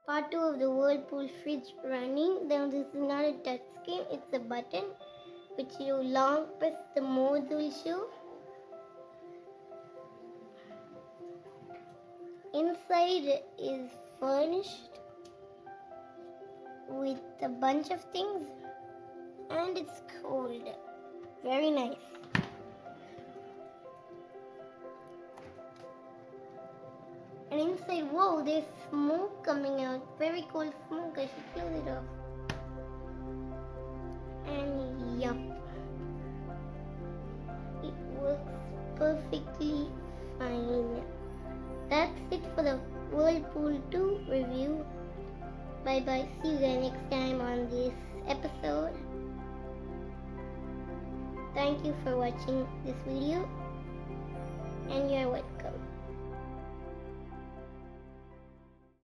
part 2 of the Whirlpool fridge running. Now this is not a touch screen, it's a button which you long press, the mode will show. Inside is furnished with a bunch of things and it's cold. Very nice. And inside, whoa, there's smoke coming out. Very cold smoke. I should close it off. And yup, it works perfectly fine. That's it for the Whirlpool 2 review. Bye bye. See you guys next time on this episode. Thank you for watching this video and you're welcome.